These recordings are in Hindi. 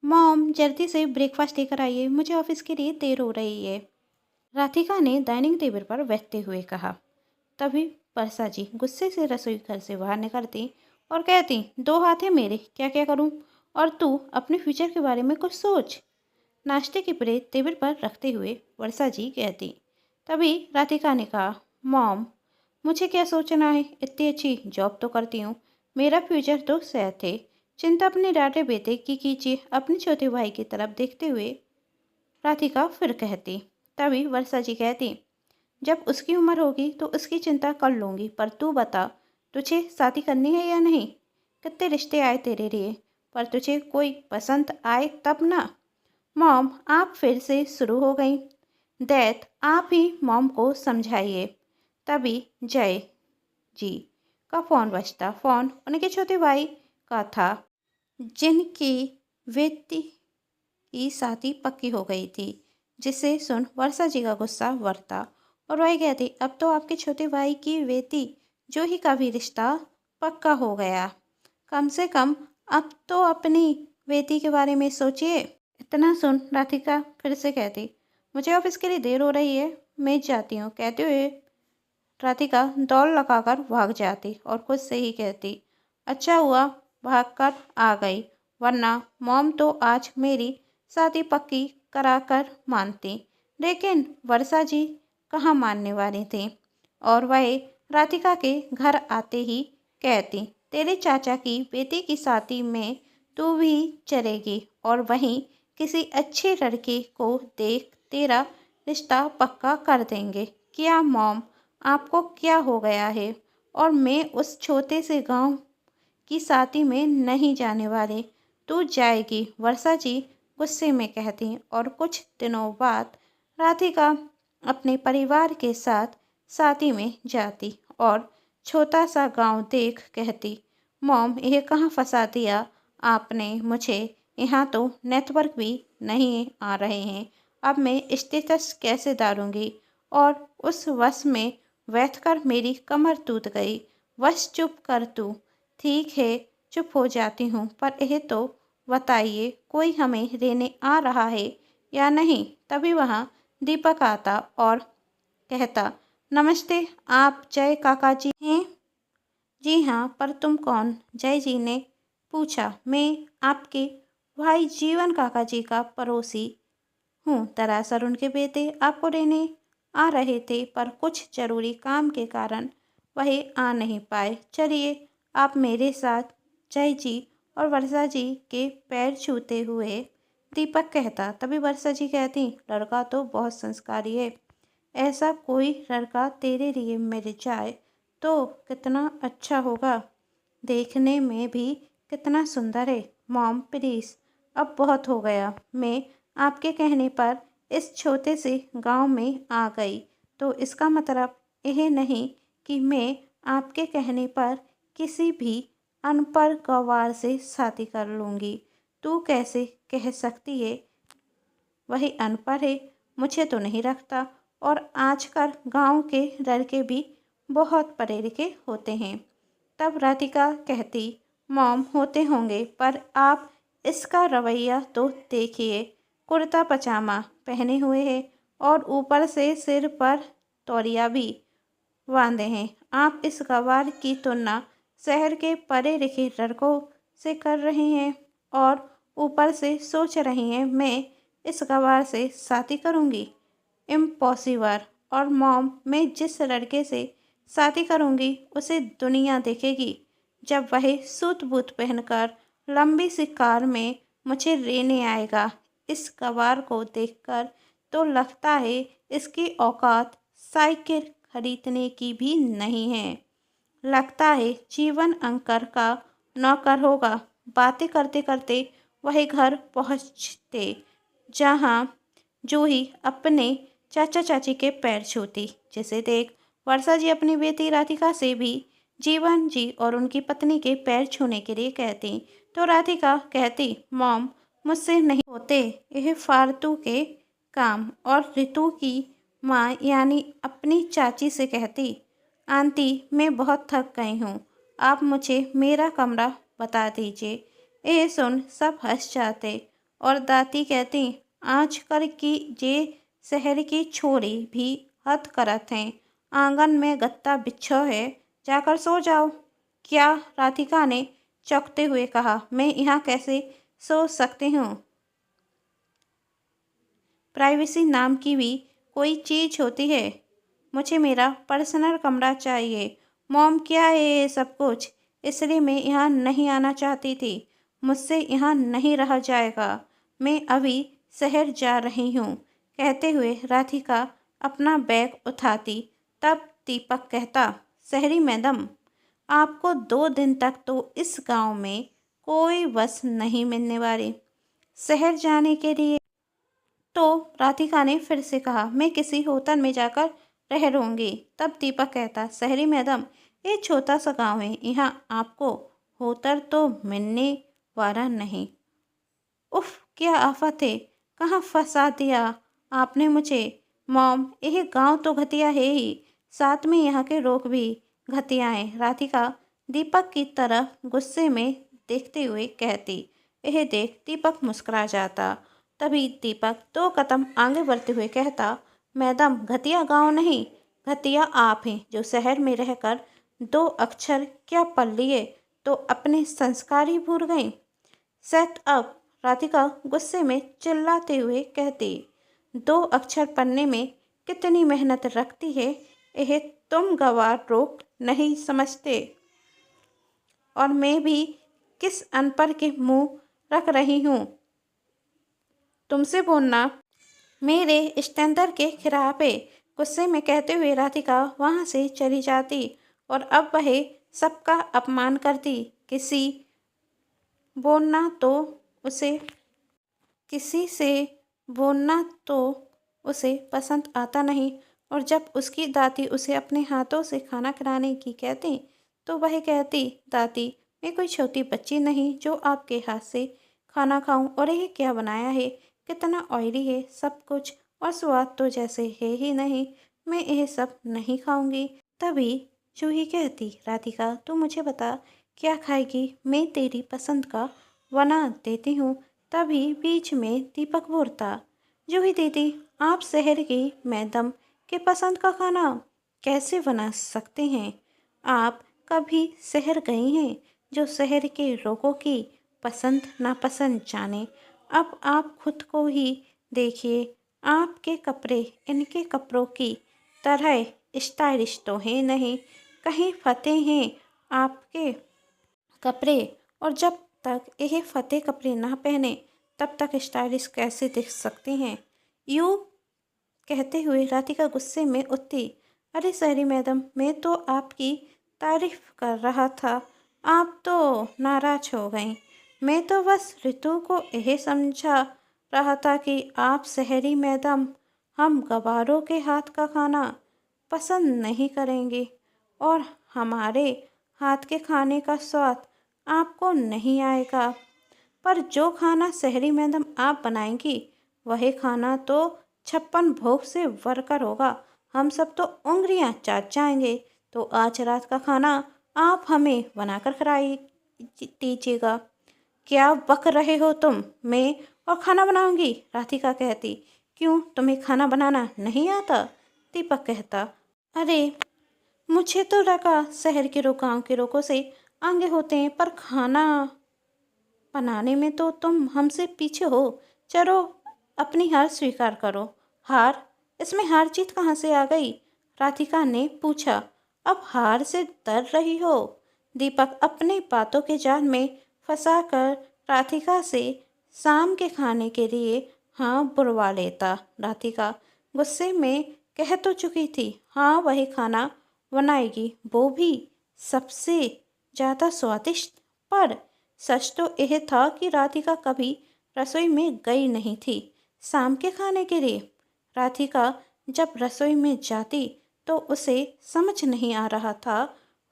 मॉम जल्दी से ब्रेकफास्ट लेकर आइए, मुझे ऑफिस के लिए देर हो रही है। राधिका ने डाइनिंग टेबल पर बैठते हुए कहा। तभी परसा जी गुस्से से रसोई घर से बाहर निकलती और कहती, दो हाथ है मेरे, क्या क्या करूं? और तू अपने फ्यूचर के बारे में कुछ सोच। नाश्ते की प्लेट टेबल पर रखते हुए वर्षा जी कहती। तभी राधिका ने कहा, मॉम मुझे क्या सोचना है, इतनी अच्छी जॉब तो करती हूँ, मेरा फ्यूचर तो सेट है। चिंता अपने डाटे बेटे की कीजिए। अपने छोटे भाई की तरफ देखते हुए राधिका फिर कहती। तभी वर्षा जी कहती, जब उसकी उम्र होगी तो उसकी चिंता कर लूँगी, पर तू बता, तुझे शादी करनी है या नहीं? कितने रिश्ते आए तेरे लिए, पर तुझे कोई पसंद आए तब ना। मॉम आप फिर से शुरू हो गई। दैट आप ही मॉम को समझाइए। तभी जय जी का फ़ोन बजता। फ़ोन उनके छोटे भाई का था, जिनकी बेटी की शादी पक्की हो गई थी। जिसे सुन वर्षा जी का गुस्सा बढ़ता और वह कहती, अब तो आपके छोटे भाई की बेटी जो ही का भी रिश्ता पक्का हो गया। कम से कम अब तो अपनी बेटी के बारे में सोचिए। इतना सुन राधिका फिर से कहती, मुझे ऑफिस के लिए देर हो रही है, मैं जाती हूँ। कहते हुए राधिका दौड़ लगाकर भाग जाती और खुद से ही कहती, अच्छा हुआ भागकर आ गई, वरना मॉम तो आज मेरी शादी पक्की कराकर मानती। लेकिन वर्षा जी कहाँ मानने वाली थी और वह राधिका के घर आते ही कहती, तेरे चाचा की बेटी की शादी में तू भी चलेगी और वहीं किसी अच्छे लड़के को देख तेरा रिश्ता पक्का कर देंगे। क्या मॉम आपको क्या हो गया है? और मैं उस छोटे से गांव की शादी में नहीं जाने वाली। तू जाएगी, वर्षा जी गुस्से में कहती और कुछ दिनों बाद राधिका अपने परिवार के साथ शादी में जाती और छोटा सा गांव देख कहती, मॉम ये कहाँ फंसा दिया आपने मुझे, यहाँ तो नेटवर्क भी नहीं आ रहे हैं, अब मैं स्टेटस कैसे डालूंगी? और उस बस में बैठकर मेरी कमर टूट गई। बस चुप कर तू। ठीक है चुप हो जाती हूँ, पर यह तो बताइए कोई हमें लेने आ रहा है या नहीं? तभी वहाँ दीपक आता और कहता, नमस्ते, आप जय काका जी हैं? जी हाँ, पर तुम कौन? जय जी ने पूछा। मैं आपके भाई जीवन काका जी का पड़ोसी हूँ। दरअसल उनके बेटे आपको लेने आ रहे थे, पर कुछ जरूरी काम के कारण वह आ नहीं पाए। चलिए आप मेरे साथ। जय जी और वर्षा जी के पैर छूते हुए दीपक कहता। तभी वर्षा जी कहती, लड़का तो बहुत संस्कारी है, ऐसा कोई लड़का तेरे लिए मिल जाए तो कितना अच्छा होगा, देखने में भी कितना सुंदर है। मॉम प्लीज़, अब बहुत हो गया। मैं आपके कहने पर इस छोटे से गांव में आ गई, तो इसका मतलब यह नहीं कि मैं आपके कहने पर किसी भी अनपढ़ गंवार से शादी कर लूँगी। तू कैसे कह सकती है वही अनपढ़ है? मुझे तो नहीं रखता। और आजकल गांव के लड़के भी बहुत पढ़े लिखे होते हैं। तब राधिका कहती, मॉम होते होंगे, पर आप इसका रवैया तो देखिए। कुर्ता पजामा पहने हुए है और ऊपर से सिर पर तौलिया भी बांधे हैं। आप इस गवार की तुलना शहर के पढ़े लिखे लड़कों से कर रही हैं और ऊपर से सोच रही हैं मैं इस गवार से शादी करूंगी। इम्पॉसिबल। और मॉम मैं जिस लड़के से शादी करूंगी उसे दुनिया देखेगी जब वह सूट बूट पहनकर लंबी सी कार में मुझे लेने आएगा। इस गवार को देखकर तो लगता है इसकी औकात साइकिल खरीदने की भी नहीं है। लगता है जीवन अंकर का नौकर होगा। बातें करते करते वह घर पहुंचते, जहां जूही अपने चाचा चाची के पैर छूती, जिसे देख वर्षा जी अपनी बेटी राधिका से भी जीवन जी और उनकी पत्नी के पैर छूने के लिए कहती। तो राधिका कहती, मॉम मुझसे नहीं होते यह फालतू के काम। और रितु की माँ यानी अपनी चाची से कहती, आंटी मैं बहुत थक गई हूँ, आप मुझे मेरा कमरा बता दीजिए। ये सुन सब हंस जाते और दाती कहती, आजकल की जे शहर की छोरी भी हद करत हैं। आंगन में गत्ता बिछो है, जाकर सो जाओ। क्या? राधिका ने चौंकते हुए कहा। मैं यहाँ कैसे सो सकती हूँ? प्राइवेसी नाम की भी कोई चीज़ होती है। मुझे मेरा पर्सनल कमरा चाहिए। मॉम, क्या है ये सब कुछ? इसलिए मैं यहाँ नहीं आना चाहती थी। मुझसे यहाँ नहीं रहा जाएगा। मैं अभी शहर जा रही हूँ। कहते हुए राधिका अपना बैग उठाती, तब दीपक कहता, शहरी मैडम, आपको 2 दिन तक तो इस गांव में कोई बस नहीं मिलने वाली। शहर जाने के लिए तो राधिका ने फिर से कहा, मैं किसी होटल में जाकर रह लूँगी। तब दीपक कहता, शहरी मैडम, ये छोटा सा गांव है, यहाँ आपको होटल तो मिलने वाला नहीं। उफ, क्या आफत है, कहाँ फंसा दिया आपने मुझे। मॉम, यह गांव तो घटिया है ही, साथ में यहाँ के लोग भी घटिया हैं। राधिका दीपक की तरफ गुस्से में देखते हुए कहती। यह देख दीपक मुस्कुरा जाता। तभी दीपक 2 कदम आगे बढ़ते हुए कहता, मैडम, घटिया गांव नहीं, घटिया आप हैं जो शहर में रहकर 2 अक्षर क्या पढ़ लिए तो अपने संस्कार ही भूल गई। सेट अप, राधिका गुस्से में चिल्लाते हुए कहती। 2 अक्षर पढ़ने में कितनी मेहनत रखती है, यह तुम गवार लोग नहीं समझते। और मैं भी किस अनपढ़ के मुंह रख रही हूँ। तुमसे बोलना मेरे स्टैंडर्ड के खिलाफ है। गुस्से में कहते हुए राधिका वहाँ से चली जाती और अब वह सबका अपमान करती। बोलना तो उसे किसी से बोलना तो उसे पसंद आता नहीं, और जब उसकी दादी उसे अपने हाथों से खाना खिलाने की कहती तो वह कहती, दादी, मैं कोई छोटी बच्ची नहीं जो आपके हाथ से खाना खाऊं। और यह क्या बनाया है, कितना ऑयली है सब कुछ, और स्वाद तो जैसे है ही नहीं। मैं यह सब नहीं खाऊंगी। तभी जूही कहती, राधिका, तू मुझे बता क्या खाएगी, मैं तेरी पसंद का बना देती हूँ। तभी बीच में दीपक बोलता, जूही दीदी, आप शहर की मैडम के पसंद का खाना कैसे बना सकते हैं? आप कभी शहर गई हैं जो शहर के लोगों की पसंद नापसंद जाने? अब आप खुद को ही देखिए, आपके कपड़े इनके कपड़ों की तरह स्टाइलिश तो है नहीं, कहीं फटे हैं आपके कपड़े। और जब तक यह फटे कपड़े ना पहने तब तक स्टाइलिश कैसे दिख सकते हैं? यूँ कहते हुए राधिका गुस्से में उठती। अरे शहरी मैडम, मैं तो आपकी तारीफ कर रहा था, आप तो नाराज हो गई। मैं तो बस ऋतु को यह समझा रहा था कि आप शहरी मैडम हम गवारों के हाथ का खाना पसंद नहीं करेंगे, और हमारे हाथ के खाने का स्वाद आपको नहीं आएगा। पर जो खाना शहरी मैडम आप बनाएंगी वही खाना तो 56 भोग से वर्कर होगा। हम सब तो उंगलियां चाट जाएंगे। तो आज रात का खाना आप हमें बनाकर खिलाई दीजिएगा। क्या बक रहे हो तुम? मैं और खाना बनाऊंगी? राधिका कहती। क्यों, तुम्हें खाना बनाना नहीं आता? दीपक कहता। अरे, मुझे तो लगा शहर के लोग गाँव के लोगों से आगे होते हैं, पर खाना बनाने में तो तुम हमसे पीछे हो। चलो अपनी हार स्वीकार करो। हार? इसमें हार जीत कहाँ से आ गई? राधिका ने पूछा। अब हार से डर रही हो? दीपक अपने बातों के जाल में फंसाकर राधिका से शाम के खाने के लिए हाँ बुलवा लेता। राधिका गुस्से में कह तो चुकी थी, हाँ वही खाना बनाएगी, वो भी सबसे ज़्यादा स्वादिष्ट। पर सच तो यह था कि राधिका कभी रसोई में गई नहीं थी शाम के खाने के लिए। राधिका जब रसोई में जाती तो उसे समझ नहीं आ रहा था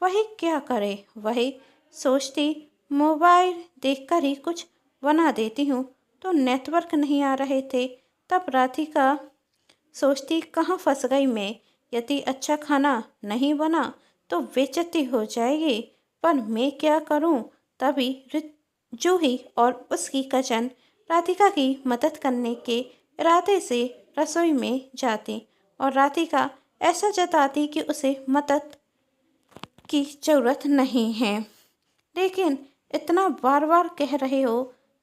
वह क्या करे। वह सोचती, मोबाइल देखकर ही कुछ बना देती हूँ, तो नेटवर्क नहीं आ रहे थे। तब राधिका सोचती, कहाँ फंस गई मैं। यदि अच्छा खाना नहीं बना तो बेइज्जती हो जाएगी, पर मैं क्या करूँ। तभी जूही और उसकी कजन राधिका की मदद करने के इरादे से रसोई में जाती और राधिका ऐसा जताती कि उसे मदद की ज़रूरत नहीं है। लेकिन इतना बार बार कह रहे हो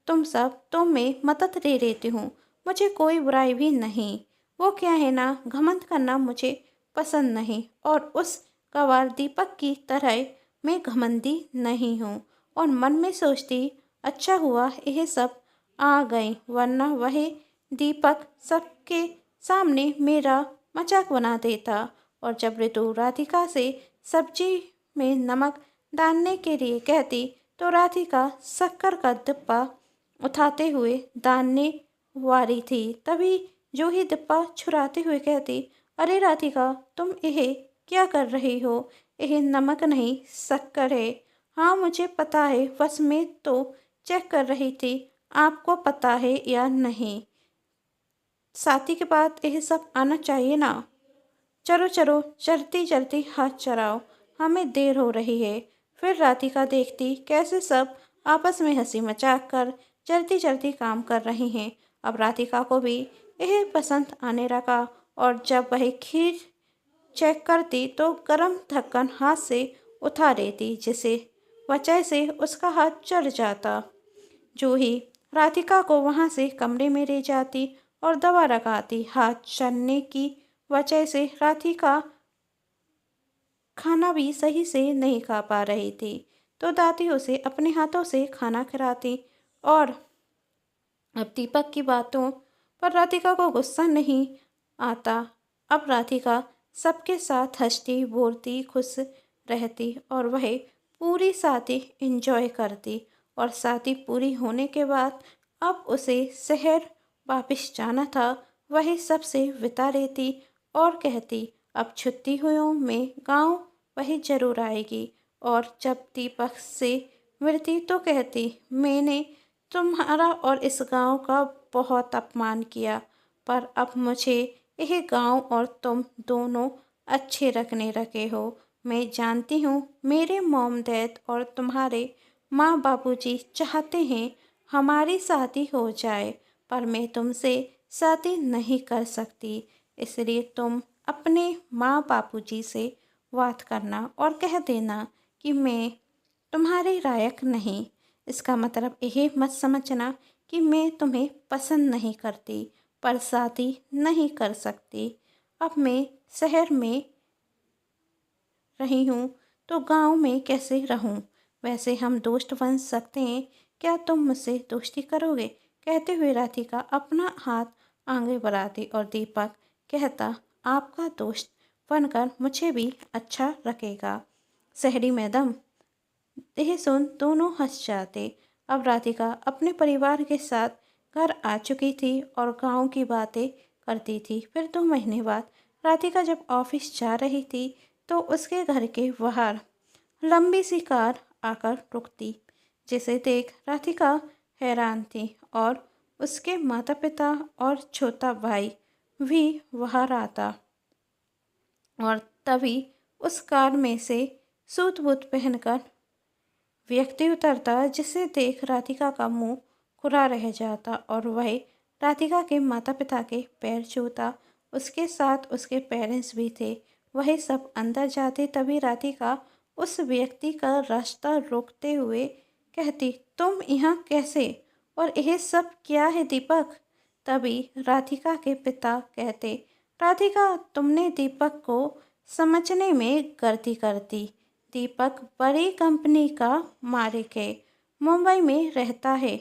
तुम सब, तो मैं मदद दे देती हूँ, मुझे कोई बुराई भी नहीं। वो क्या है ना, घमंड करना मुझे पसंद नहीं और उस गवार दीपक की तरह मैं घमंडी नहीं हूँ। और मन में सोचती अच्छा हुआ यह सब आ गई, वरना वही दीपक सबके सामने मेरा मजाक बना देता। और जब ऋतु राधिका से सब्जी में नमक डालने के लिए कहती तो राधिका शक्कर का डिब्बा उठाते हुए डालने वाली थी। तभी जो ही डिब्बा छुराते हुए कहती, अरे राधिका तुम यह क्या कर रही हो, यह नमक नहीं शक्कर है। हाँ मुझे पता है, बस मैं तो चेक कर रही थी, आपको पता है या नहीं, शादी के बाद यह सब आना चाहिए ना। चलो चलो जल्दी जल्दी हाथ चलाओ, हमें देर हो रही है। फिर राधिका देखती कैसे सब आपस में हंसी मजाक कर जल्दी जल्दी काम कर रही हैं। अब राधिका को भी यह पसंद आने लगा और जब वह खीर चेक करती तो गरम ढक्कन हाथ से उठा लेती, जिसे वजह से उसका हाथ जल जाता। जो ही राधिका को वहाँ से कमरे में ले जाती और दवा लगाती। हाथ चलने की वजह से राधिका खाना भी सही से नहीं खा पा रही थी, तो दादी उसे अपने हाथों से खाना खिलाती। और अब दीपक की बातों पर राधिका को गुस्सा नहीं आता। अब राधिका सबके साथ हंसती बोलती खुश रहती और वह पूरी शादी एंजॉय करती। और शादी पूरी होने के बाद अब उसे शहर वापस जाना था, वही सबसे बिता लेती और कहती अब छुट्टी हुई में गांव वही जरूर आएगी। और जब दीपक से मिलती तो कहती मैंने तुम्हारा और इस गांव का बहुत अपमान किया, पर अब मुझे यह गांव और तुम दोनों अच्छे रखने रखे हो। मैं जानती हूँ मेरे मॉम डैड और तुम्हारे माँ बापूजी चाहते हैं हमारी शादी हो जाए, पर मैं तुमसे शादी नहीं कर सकती। इसलिए तुम अपने माँ बापूजी से बात करना और कह देना कि मैं तुम्हारे लायक नहीं। इसका मतलब यह मत समझना कि मैं तुम्हें पसंद नहीं करती, पर शादी नहीं कर सकती। अब मैं शहर में रही हूँ तो गांव में कैसे रहूँ। वैसे हम दोस्त बन सकते हैं, क्या तुम मुझसे दोस्ती करोगे। कहते हुए राधिका अपना हाथ आगे बढ़ाती और दीपक कहता आपका दोस्त बनकर मुझे भी अच्छा रखेगा शहरी मैडम। यह सुन दोनों हंस जाते। अब राधिका अपने परिवार के साथ घर आ चुकी थी और गांव की बातें करती थी। फिर 2 महीने बाद राधिका जब ऑफिस जा रही थी तो उसके घर के बाहर लंबी सी कार आकर रुकती, जिसे देख राधिका हैरान थी और उसके माता पिता और छोटा भाई भी बाहर आता। और तभी उस कार में से सूट बूट पहनकर व्यक्ति उतरता, जिसे देख राधिका का मुंह खुला रह जाता और वह राधिका के माता पिता के पैर छूता। उसके साथ उसके पेरेंट्स भी थे। वह सब अंदर जाते तभी राधिका उस व्यक्ति का रास्ता रोकते हुए कहती तुम यहाँ कैसे, और यह सब क्या है दीपक। तभी राधिका के पिता कहते राधिका तुमने दीपक को समझने में गलती कर दी। दीपक बड़ी कंपनी का मालिक है, मुंबई में रहता है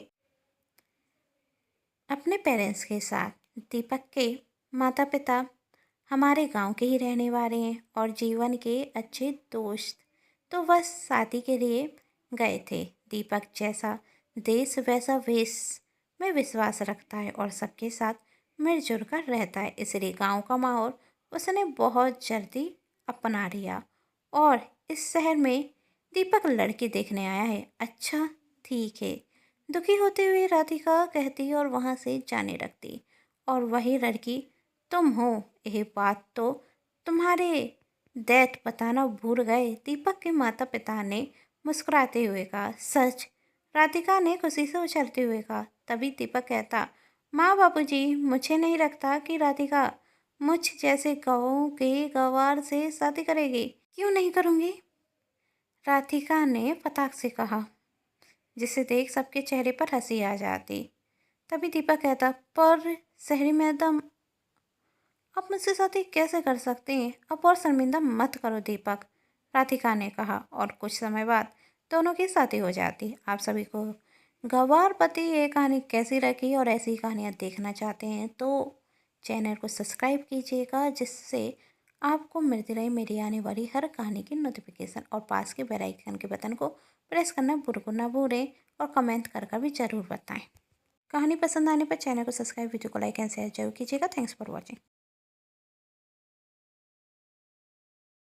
अपने पेरेंट्स के साथ। दीपक के माता पिता हमारे गांव के ही रहने वाले हैं और जीवन के अच्छे दोस्त, तो बस शादी के लिए गए थे। दीपक जैसा देश वैसा वेश में विश्वास रखता है और सबके साथ मिलजुल कर रहता है, इसलिए गांव का माहौल उसने बहुत जल्दी अपना लिया। और इस शहर में दीपक लड़की देखने आया है। अच्छा ठीक है, दुखी होते हुए राधिका कहती और वहाँ से जाने लगती। और वही लड़की तुम हो, यह बात तो तुम्हारे डैड बताना भूल गए। दीपक के माता पिता ने मुस्कुराते हुए कहा सच, राधिका ने खुशी से उछलते हुए कहा। तभी दीपक कहता, माँ बाबूजी, मुझे नहीं लगता कि राधिका मुझ जैसे गाँव के गंवार से शादी करेगी। क्यों नहीं करूँगी? राधिका ने फटाक से कहा, जिसे देख सबके चेहरे पर हंसी आ जाती। तभी दीपक कहता, पर शहरी मैडम, आप मुझसे शादी कैसे कर सकते हैं? अब और शर्मिंदा मत करो दीपक, राधिका ने कहा। और कुछ समय बाद दोनों की शादी हो जाती। आप सभी को गवार पति ये कहानी कैसी लगी और ऐसी कहानियाँ देखना चाहते हैं तो चैनल को सब्सक्राइब कीजिएगा, जिससे आपको मिलती रहे मेरी आने वाली हर कहानी की नोटिफिकेशन। और पास के बेल आइकन के बटन को प्रेस करना बिल्कुल ना भूलें और कमेंट कर भी ज़रूर बताएं। कहानी पसंद आने पर चैनल को सब्सक्राइब, वीडियो को लाइक एंड शेयर जरूर कीजिएगा। Thanks for watching.